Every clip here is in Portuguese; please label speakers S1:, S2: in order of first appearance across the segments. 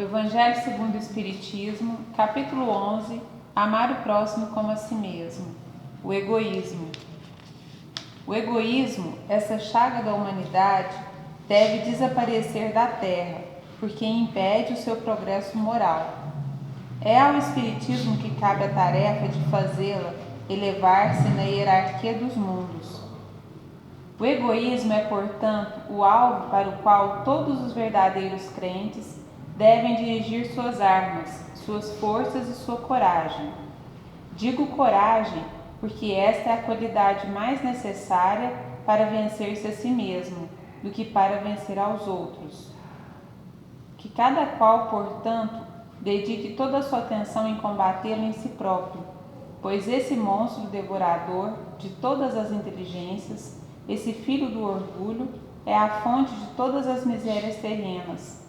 S1: O Evangelho segundo o Espiritismo, capítulo 11, amar o próximo como a si mesmo. O egoísmo. O egoísmo, essa chaga da humanidade, deve desaparecer da terra, porque impede o seu progresso moral. É ao Espiritismo que cabe a tarefa de fazê-la elevar-se na hierarquia dos mundos. O egoísmo é, portanto, o alvo para o qual todos os verdadeiros crentes devem dirigir suas armas, suas forças e sua coragem. Digo coragem porque esta é a qualidade mais necessária para vencer-se a si mesmo, do que para vencer aos outros. Que cada qual, portanto, dedique toda a sua atenção em combatê-lo em si próprio, pois esse monstro devorador de todas as inteligências, esse filho do orgulho, é a fonte de todas as misérias terrenas.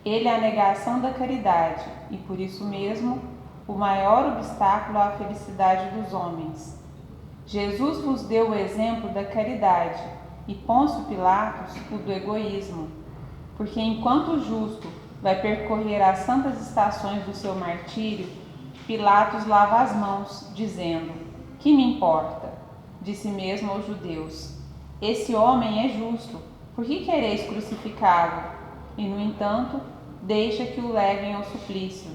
S1: Ele é a negação da caridade e, por isso mesmo, o maior obstáculo à felicidade dos homens. Jesus vos deu o exemplo da caridade e Pôncio Pilatos o do egoísmo, porque enquanto o justo vai percorrer as santas estações do seu martírio, Pilatos lava as mãos, dizendo: "Que me importa?" Disse mesmo aos judeus: "Esse homem é justo, por que quereis crucificá-lo?" E, no entanto, deixa que o levem ao suplício.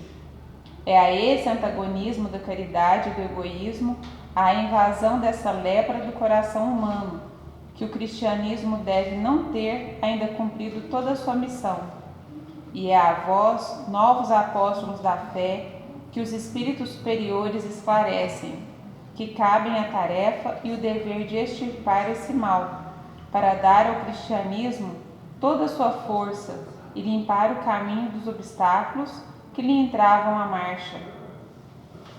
S1: É a esse antagonismo da caridade e do egoísmo, a invasão dessa lepra do coração humano, que o cristianismo deve não ter ainda cumprido toda a sua missão. E é a vós, novos apóstolos da fé, que os espíritos superiores esclarecem, que cabem a tarefa e o dever de extirpar esse mal, para dar ao cristianismo toda a sua força e limpar o caminho dos obstáculos que lhe entravam a marcha.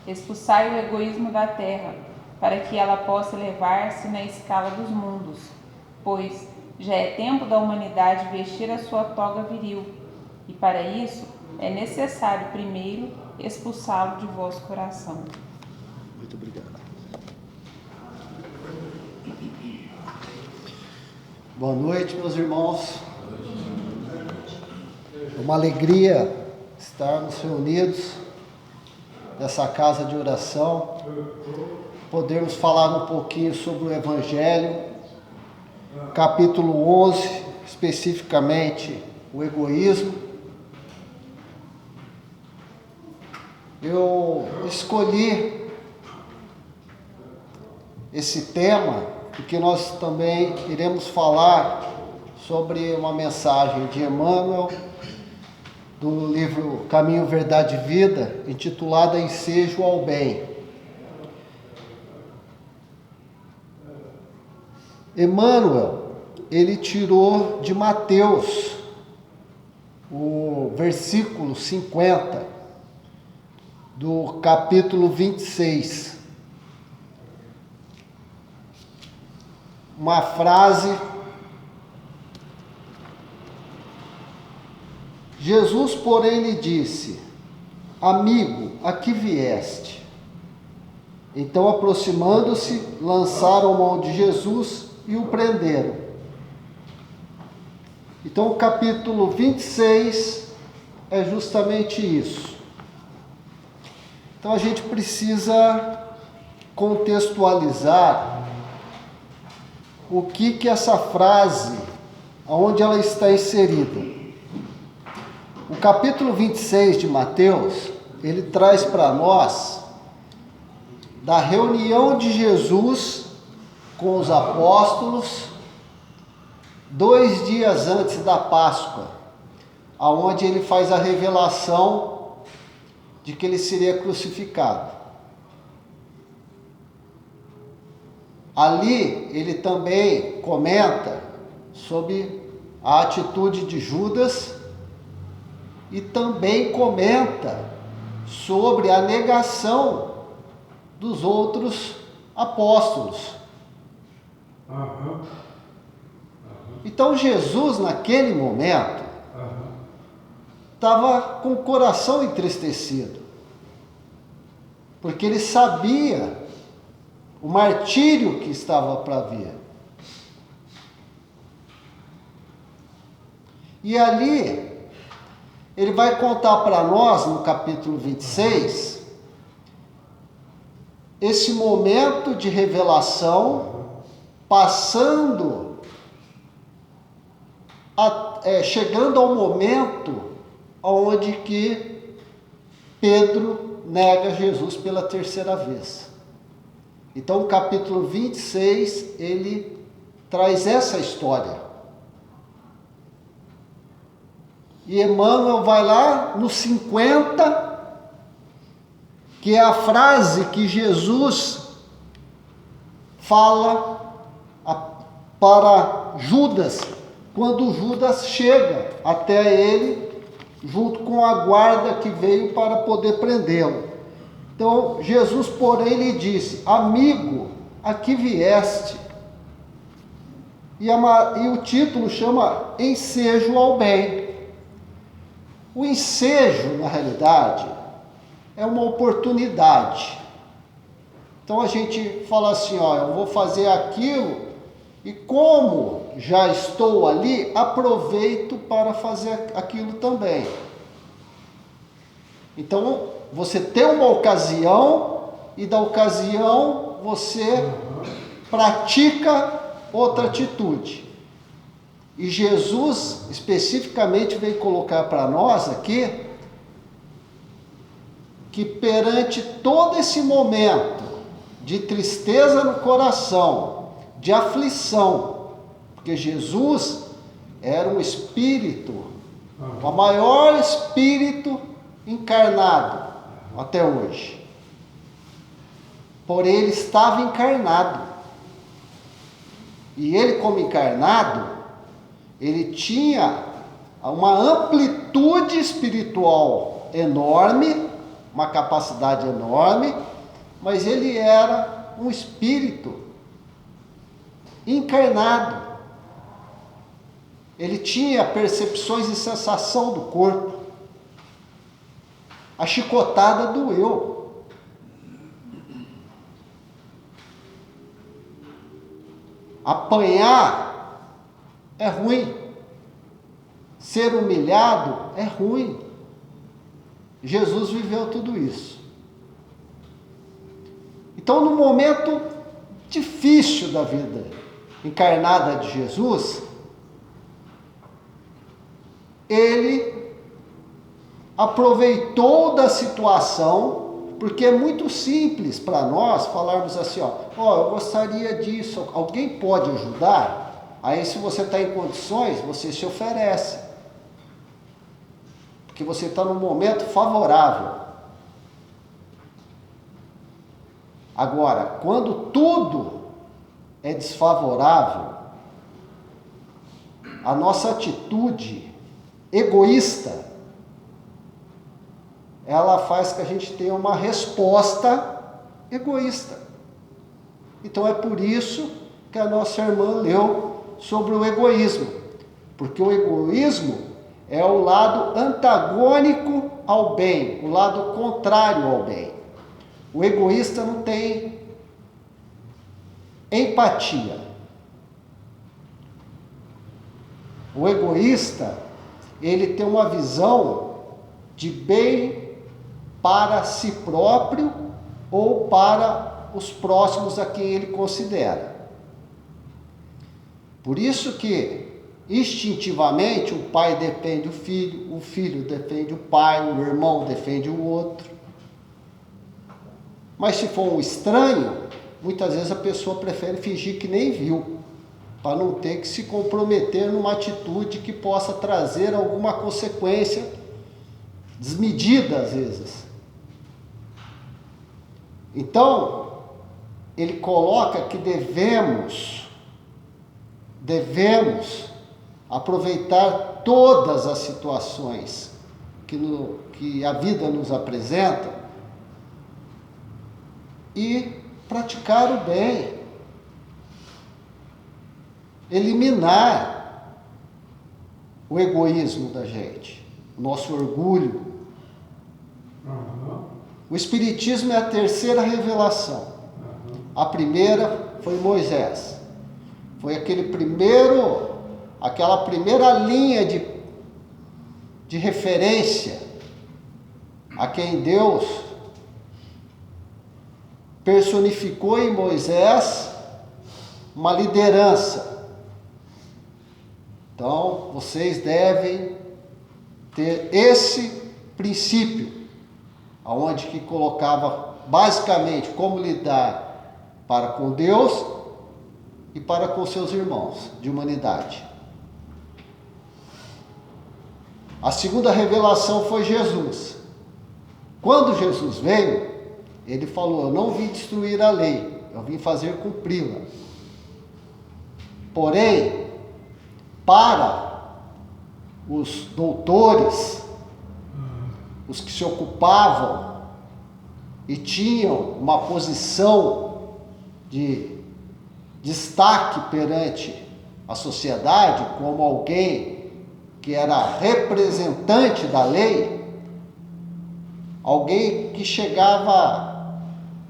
S1: Expulsai o egoísmo da terra, para que ela possa elevar-se na escala dos mundos, pois já é tempo da humanidade vestir a sua toga viril, e para isso é necessário primeiro expulsá-lo de vosso coração.
S2: Muito obrigado. Boa noite, meus irmãos. É uma alegria estarmos reunidos nessa casa de oração, podermos falar um pouquinho sobre o Evangelho, capítulo 11, especificamente o egoísmo. Eu escolhi esse tema porque nós também iremos falar sobre uma mensagem de Emmanuel, do livro Caminho, Verdade e Vida, intitulada Ensejo ao Bem. Emmanuel, ele tirou de Mateus o versículo 50 do capítulo 26. Uma frase: Jesus, porém, lhe disse: "Amigo, a que vieste?" Então, aproximando-se, lançaram mão de Jesus e o prenderam. Então, o capítulo 26 é justamente isso. Então, a gente precisa contextualizar o que essa frase, aonde ela está inserida. O capítulo 26 de Mateus, ele traz para nós da reunião de Jesus com os apóstolos 2 dias antes da Páscoa, aonde ele faz a revelação de que ele seria crucificado. Ali ele também comenta sobre a atitude de Judas e também comenta sobre a negação dos outros apóstolos. Então Jesus, naquele momento, estava com o coração entristecido, porque ele sabia o martírio que estava para vir. E ali ele vai contar para nós, no capítulo 26, esse momento de revelação, passando, chegando ao momento onde que Pedro nega Jesus pela terceira vez. Então, o capítulo 26, ele traz essa história. E Emmanuel vai lá no 50, que é a frase que Jesus fala para Judas, quando Judas chega até ele, junto com a guarda que veio para poder prendê-lo. Então, Jesus, porém, lhe disse: amigo, a que vieste? E o título chama Ensejo ao Bem. O ensejo, na realidade, é uma oportunidade. Então a gente fala assim, eu vou fazer aquilo e como já estou ali, aproveito para fazer aquilo também. Então você tem uma ocasião e da ocasião você pratica outra atitude. E Jesus especificamente veio colocar para nós aqui que perante todo esse momento de tristeza no coração, de aflição, porque Jesus era um espírito, o maior espírito encarnado até hoje. Porém, ele estava encarnado. E ele, como encarnado, ele tinha uma amplitude espiritual enorme, uma capacidade enorme, mas ele era um espírito encarnado. Ele tinha percepções e sensação do corpo. A chicotada doeu. Apanhar é ruim. Ser humilhado é ruim. Jesus viveu tudo isso. Então, no momento difícil da vida encarnada de Jesus, ele aproveitou da situação, porque é muito simples para nós falarmos assim, eu gostaria disso, alguém pode ajudar? Aí, se você está em condições, você se oferece. Porque você está num momento favorável. Agora, quando tudo é desfavorável, a nossa atitude egoísta, ela faz que a gente tenha uma resposta egoísta. Então é por isso que a nossa irmã leu sobre o egoísmo, porque o egoísmo é o lado antagônico ao bem, o lado contrário ao bem. O egoísta não tem empatia. O egoísta, ele tem uma visão de bem para si próprio ou para os próximos a quem ele considera. Por isso que, instintivamente, o pai defende o filho defende o pai, o irmão defende o outro. Mas se for um estranho, muitas vezes a pessoa prefere fingir que nem viu, para não ter que se comprometer numa atitude que possa trazer alguma consequência desmedida às vezes. Então, ele coloca que devemos aproveitar todas as situações que a vida nos apresenta e praticar o bem, eliminar o egoísmo da gente, o nosso orgulho. O Espiritismo é a terceira revelação. A primeira foi Moisés. Foi aquela primeira linha de de referência a quem Deus personificou em Moisés uma liderança. Então, vocês devem ter esse princípio, aonde que colocava basicamente como lidar para com Deus e para com seus irmãos de humanidade. A segunda revelação foi Jesus. Quando Jesus veio, ele falou: eu não vim destruir a lei, eu vim fazer cumpri-la. Porém, para os doutores, os que se ocupavam e tinham uma posição de destaque perante a sociedade, como alguém que era representante da lei, alguém que chegava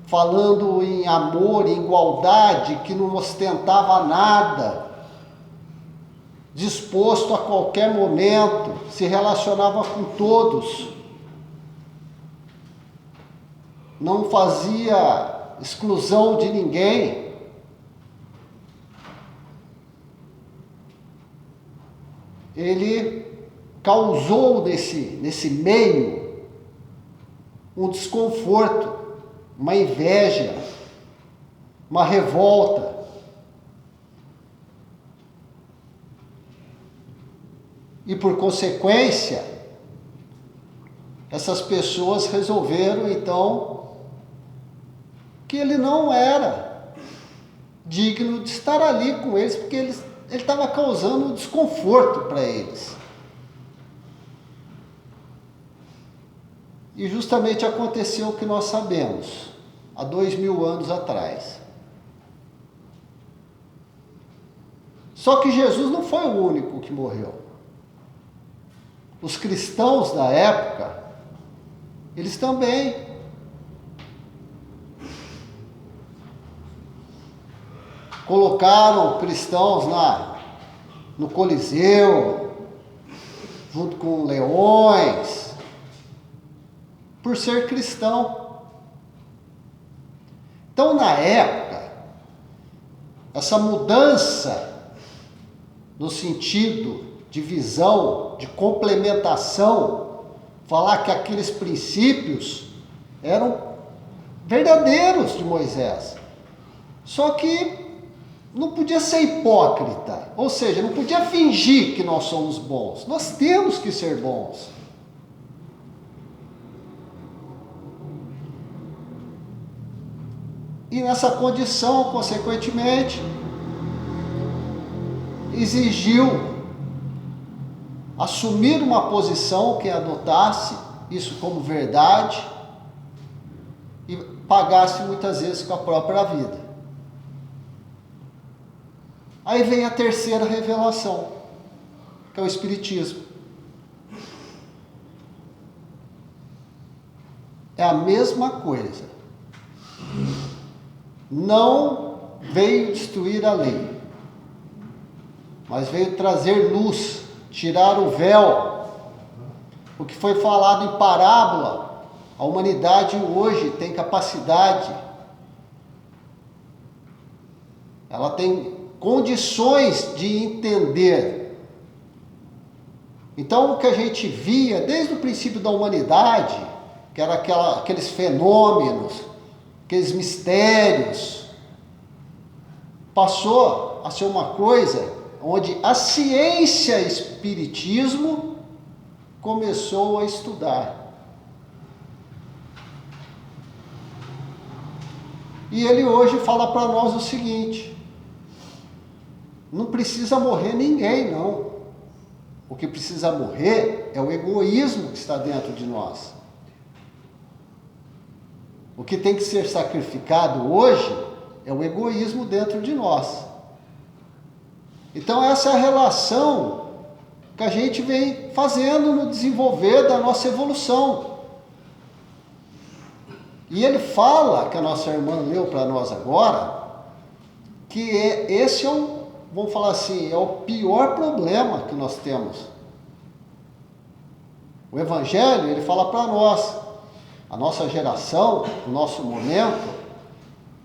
S2: falando em amor, em igualdade, que não ostentava nada, disposto a qualquer momento, se relacionava com todos, não fazia exclusão de ninguém. Ele causou nesse meio um desconforto, uma inveja, uma revolta. E por consequência, essas pessoas resolveram então que ele não era digno de estar ali com eles, porque ele estava causando um desconforto para eles. E justamente aconteceu o que nós sabemos, há 2000 anos atrás. Só que Jesus não foi o único que morreu. Os cristãos da época, eles também colocaram cristãos no Coliseu, junto com leões, por ser cristão. Então, na época, essa mudança no sentido de visão, de complementação, falar que aqueles princípios eram verdadeiros de Moisés. Só que não podia ser hipócrita, ou seja, não podia fingir que nós somos bons. Nós temos que ser bons. E nessa condição, consequentemente, exigiu assumir uma posição que adotasse isso como verdade e pagasse muitas vezes com a própria vida. Aí vem a terceira revelação, que é o Espiritismo. É a mesma coisa. Não veio destruir a lei, mas veio trazer luz, tirar o véu. O que foi falado em parábola, a humanidade hoje tem capacidade, ela tem condições de entender. Então, o que a gente via desde o princípio da humanidade, que era aqueles fenômenos, aqueles mistérios, passou a ser uma coisa onde a ciência espiritismo começou a estudar. E ele hoje fala para nós o seguinte: não precisa morrer ninguém, não. O que precisa morrer é o egoísmo que está dentro de nós. O que tem que ser sacrificado hoje é o egoísmo dentro de nós. Então essa é a relação que a gente vem fazendo no desenvolver da nossa evolução. E ele fala, que a nossa irmã leu para nós agora, que esse é vamos falar assim, é o pior problema que nós temos. O Evangelho, ele fala para nós, a nossa geração, o nosso momento,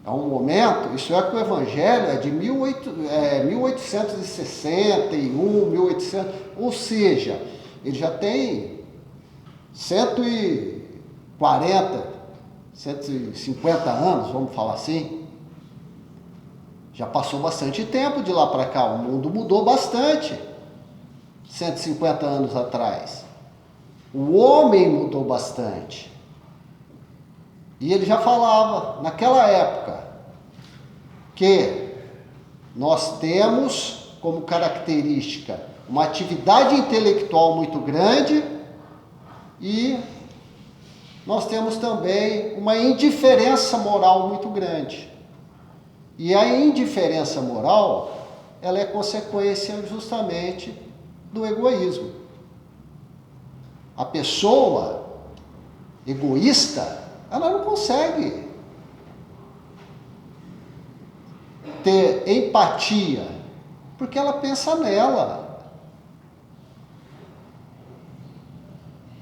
S2: é um momento, isso é que o Evangelho é de 1861, 1800, ou seja, ele já tem 140, 150 anos, vamos falar assim. Já passou bastante tempo de lá para cá, o mundo mudou bastante, 150 anos atrás. O homem mudou bastante. E ele já falava, naquela época, que nós temos como característica uma atividade intelectual muito grande e nós temos também uma indiferença moral muito grande. E a indiferença moral, ela é consequência justamente do egoísmo. A pessoa egoísta, ela não consegue ter empatia, porque ela pensa nela.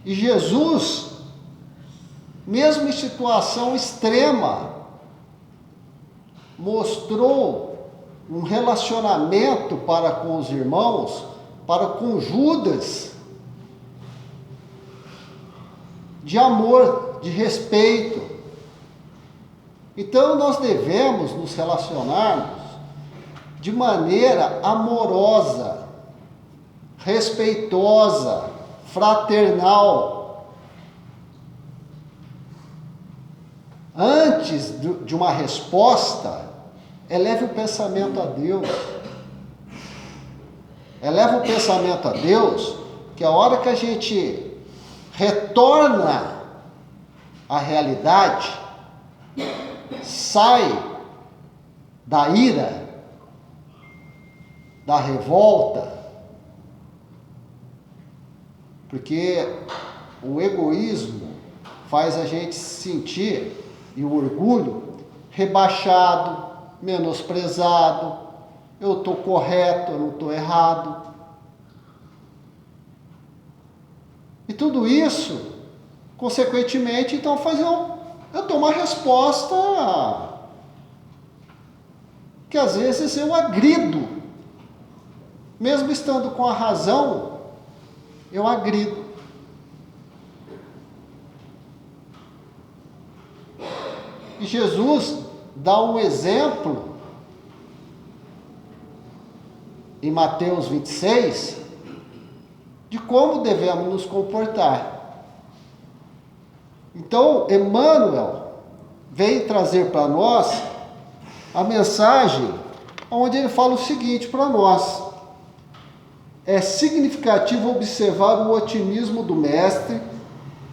S2: E Jesus, mesmo em situação extrema, mostrou um relacionamento para com os irmãos, para com Judas, de amor, de respeito. Então nós devemos nos relacionarmos de maneira amorosa, respeitosa, fraternal. Antes de uma resposta, eleve o pensamento a Deus. Eleva o pensamento a Deus, que a hora que a gente retorna à realidade, sai da ira, da revolta, porque o egoísmo faz a gente se sentir, e o orgulho, rebaixado, menosprezado. Eu estou correto, eu não estou errado. E tudo isso, consequentemente, então faz eu dou uma resposta que às vezes eu agrido. Mesmo estando com a razão, eu agrido. E Jesus dá um exemplo em Mateus 26 de como devemos nos comportar. Então, Emmanuel vem trazer para nós a mensagem onde ele fala o seguinte para nós: é significativo observar o otimismo do mestre,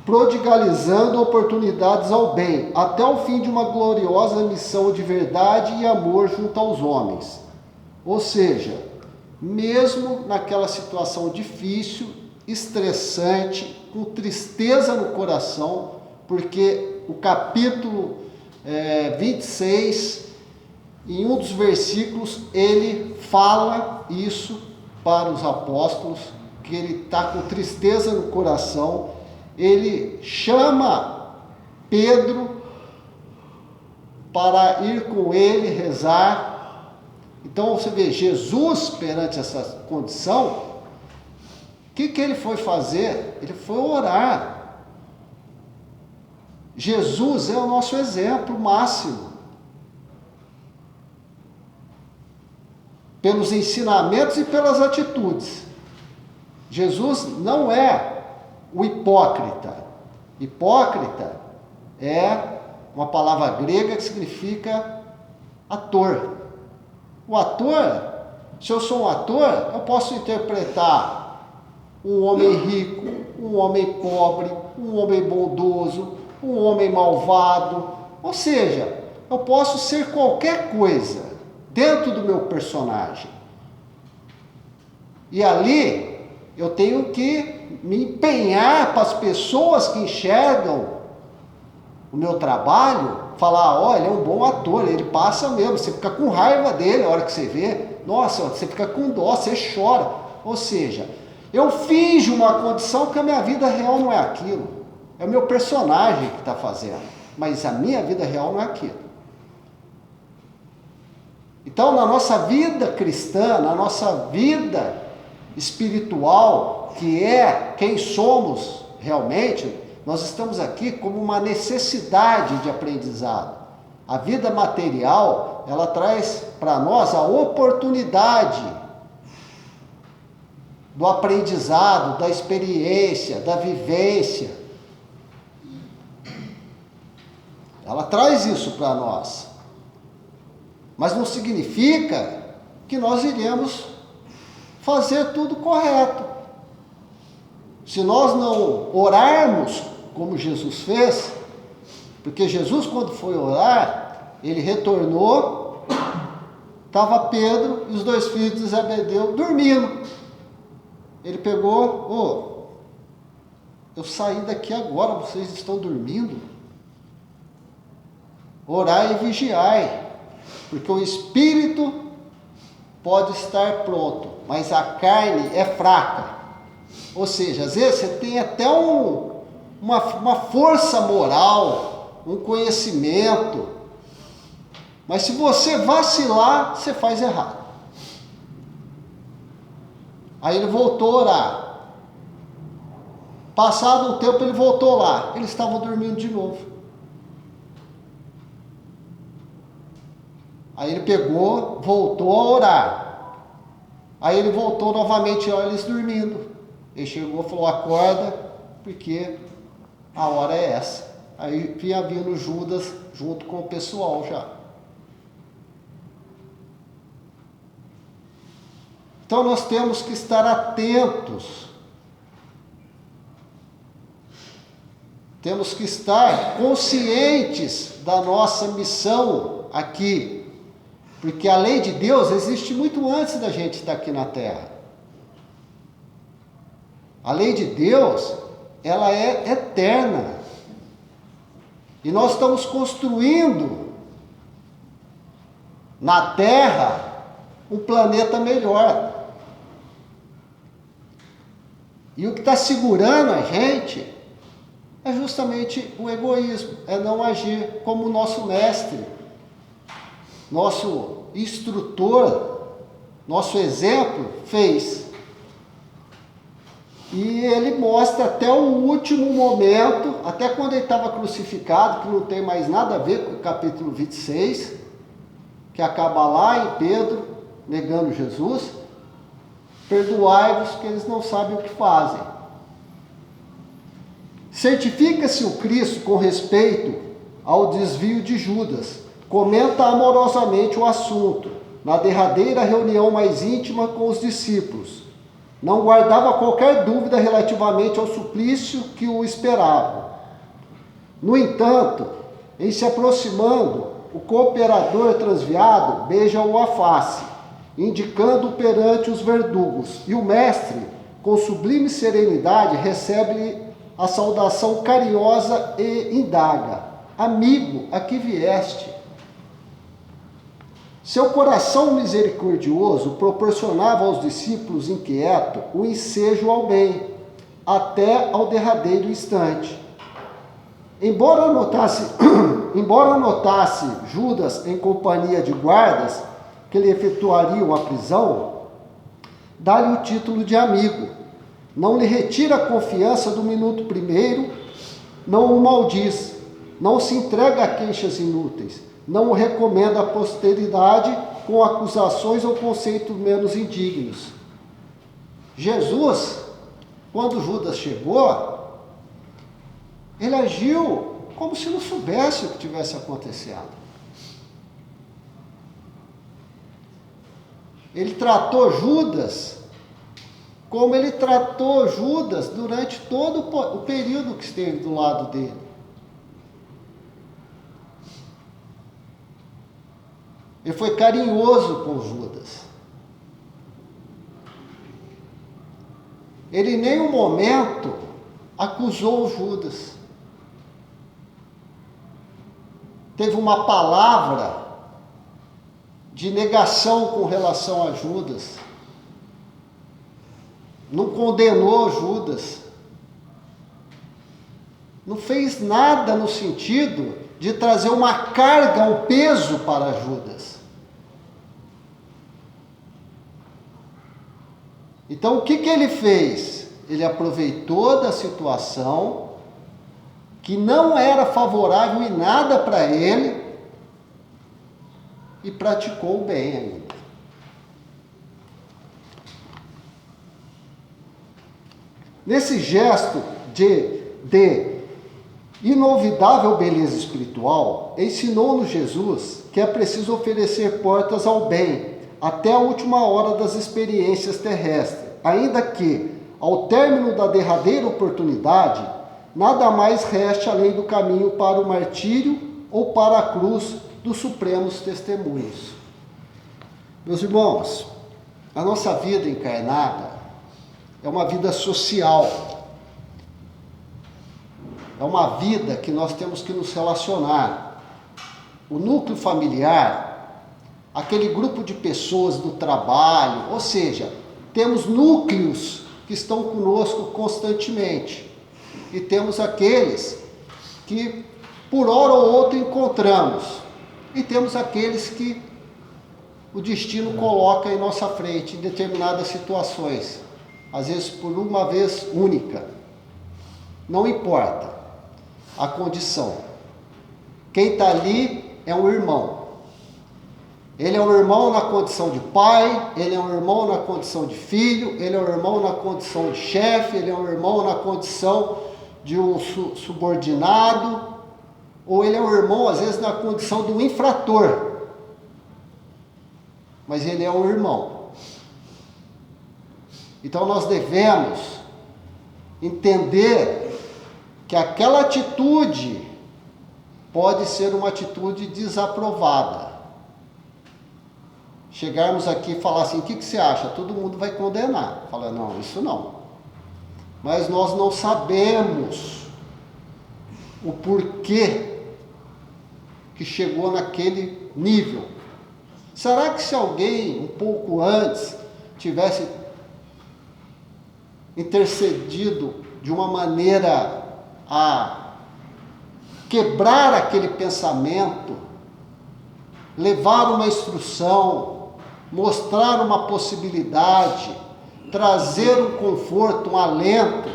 S2: prodigalizando oportunidades ao bem, até o fim de uma gloriosa missão de verdade e amor junto aos homens. Ou seja, mesmo naquela situação difícil, estressante, com tristeza no coração, porque o capítulo 26, em um dos versículos, ele fala isso para os apóstolos, que ele está com tristeza no coração. Ele chama Pedro para ir com ele rezar. Então você vê, Jesus, perante essa condição, o que ele foi fazer? Ele foi orar. Jesus é o nosso exemplo máximo. Pelos ensinamentos e pelas atitudes. Jesus não é o hipócrita. Hipócrita é uma palavra grega que significa ator. O ator, se eu sou um ator, eu posso interpretar um homem rico, um homem pobre, um homem bondoso, um homem malvado. Ou seja, eu posso ser qualquer coisa dentro do meu personagem. E ali eu tenho que me empenhar para as pessoas que enxergam o meu trabalho, falar: olha, é um bom ator, ele passa mesmo, você fica com raiva dele a hora que você vê, nossa, você fica com dó, você chora. Ou seja, Eu finjo uma condição que a minha vida real não é aquilo. É o meu personagem que está fazendo. Mas a minha vida real não é aquilo. Então, na nossa vida cristã, na nossa vida espiritual, que é quem somos realmente, nós estamos aqui como uma necessidade de aprendizado. A vida material, ela traz para nós a oportunidade do aprendizado, da experiência, da vivência. Ela traz isso para nós. Mas não significa que nós iremos fazer tudo correto. Se nós não orarmos como Jesus fez, porque Jesus, quando foi orar, ele retornou, estava Pedro e os 2 filhos de Zebedeu dormindo. Ele pegou, eu saí daqui agora, vocês estão dormindo? Orai e vigiai, porque o espírito pode estar pronto, mas a carne é fraca. Ou seja, às vezes você tem até uma força moral, um conhecimento, mas se você vacilar, você faz errado. Aí ele voltou a orar. Passado um tempo ele voltou lá, eles estavam dormindo de novo. Aí ele pegou, voltou a orar. Aí ele voltou novamente, olha eles dormindo. Ele chegou e falou, acorda, porque a hora é essa. Aí vinha vindo Judas junto com o pessoal já. Então nós temos que estar atentos. Temos que estar conscientes da nossa missão aqui. Porque a lei de Deus existe muito antes da gente estar aqui na Terra. A lei de Deus, ela é eterna. E nós estamos construindo na Terra um planeta melhor. E o que está segurando a gente é justamente o egoísmo, é não agir como o nosso mestre, nosso instrutor, nosso exemplo fez. E ele mostra até o último momento, até quando ele estava crucificado, que não tem mais nada a ver com o capítulo 26, que acaba lá em Pedro, negando Jesus, perdoai-vos que eles não sabem o que fazem. Certifica-se o Cristo com respeito ao desvio de Judas, comenta amorosamente o assunto, na derradeira reunião mais íntima com os discípulos. Não guardava qualquer dúvida relativamente ao suplício que o esperava. No entanto, em se aproximando, o cooperador transviado beija-o à face, indicando-o perante os verdugos, e o mestre, com sublime serenidade, recebe-lhe a saudação carinhosa e indaga: amigo, a que vieste? Seu coração misericordioso proporcionava aos discípulos inquietos o ensejo ao bem, até ao derradeiro instante. Embora notasse Judas em companhia de guardas que lhe efetuariam a prisão, dá-lhe o título de amigo, não lhe retira a confiança do minuto primeiro, não o maldiz, não se entrega a queixas inúteis, não o recomenda à posteridade com acusações ou conceitos menos indignos. Jesus, quando Judas chegou, ele agiu como se não soubesse o que tivesse acontecendo. Ele tratou Judas como ele tratou Judas durante todo o período que esteve do lado dele. Ele foi carinhoso com Judas. Ele em nenhum momento acusou Judas. Teve uma palavra de negação com relação a Judas. não condenou Judas, não fez nada no sentido de trazer uma carga, um peso para Judas. Então o que ele fez? Ele aproveitou da situação que não era favorável em nada para ele e praticou o bem ainda. Nesse gesto de inolvidável beleza espiritual, ensinou-nos Jesus que é preciso oferecer portas ao bem até a última hora das experiências terrestres, ainda que, ao término da derradeira oportunidade, nada mais reste além do caminho para o martírio ou para a cruz dos supremos testemunhos. Meus irmãos, a nossa vida encarnada é uma vida social. É uma vida que nós temos que nos relacionar. O núcleo familiar, aquele grupo de pessoas do trabalho, ou seja, temos núcleos que estão conosco constantemente. E temos aqueles que por hora ou outra encontramos. E temos aqueles que o destino coloca em nossa frente em determinadas situações. Às vezes por uma vez única. Não importa a condição. Quem está ali é um irmão. Ele é um irmão na condição de pai, ele é um irmão na condição de filho, ele é um irmão na condição de chefe, ele é um irmão na condição de um subordinado, ou ele é um irmão às vezes na condição de um infrator. Mas ele é um irmão. Então nós devemos entender que aquela atitude pode ser uma atitude desaprovada. Chegarmos aqui e falar assim, o que você acha? Todo mundo vai condenar. Fala, não, isso não. Mas nós não sabemos o porquê que chegou naquele nível. Será que se alguém um pouco antes tivesse intercedido de uma maneira a quebrar aquele pensamento, levar uma instrução, mostrar uma possibilidade, trazer um conforto, um alento,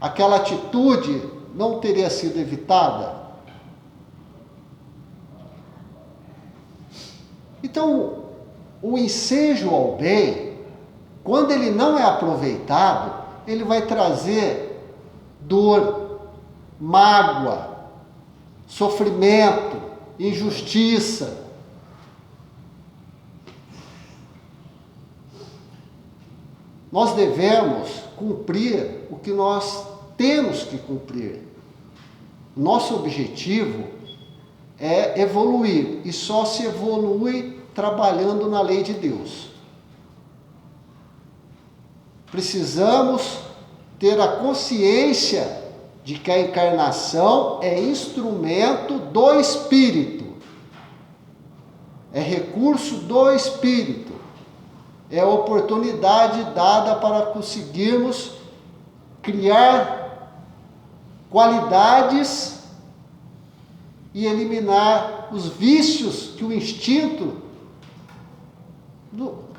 S2: aquela atitude não teria sido evitada? Então, o ensejo ao bem, quando ele não é aproveitado, ele vai trazer dor, mágoa, sofrimento, injustiça. Nós devemos cumprir o que nós temos que cumprir. Nosso objetivo é evoluir, e só se evolui trabalhando na lei de Deus. Precisamos ter a consciência de que a encarnação é instrumento do Espírito, é recurso do Espírito, é a oportunidade dada para conseguirmos criar qualidades e eliminar os vícios que o instinto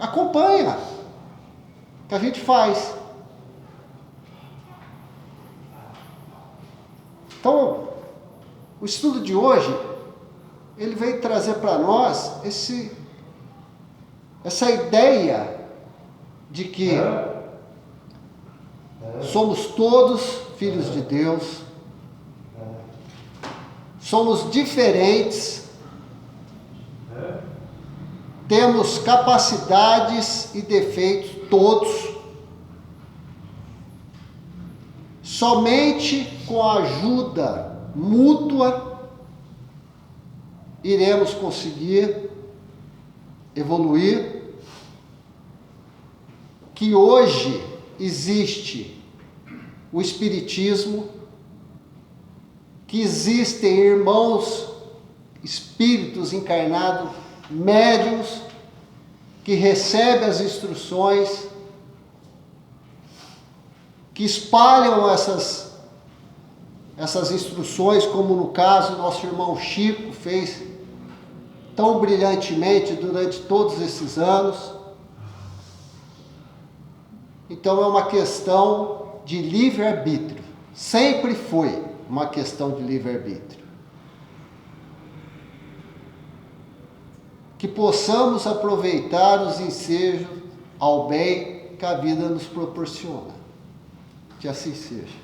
S2: acompanha, que a gente faz. Então, o estudo de hoje, ele veio trazer para nós essa ideia de que somos todos filhos de Deus, somos diferentes, temos capacidades e defeitos todos. Somente com a ajuda mútua iremos conseguir evoluir. Que hoje existe o Espiritismo, que existem irmãos espíritos encarnados, médiuns, que recebem as instruções que espalham essas instruções, como no caso nosso irmão Chico fez tão brilhantemente durante todos esses anos. Então é uma questão de livre-arbítrio. Sempre foi uma questão de livre-arbítrio. Que possamos aproveitar os ensejos ao bem que a vida nos proporciona. Que assim seja.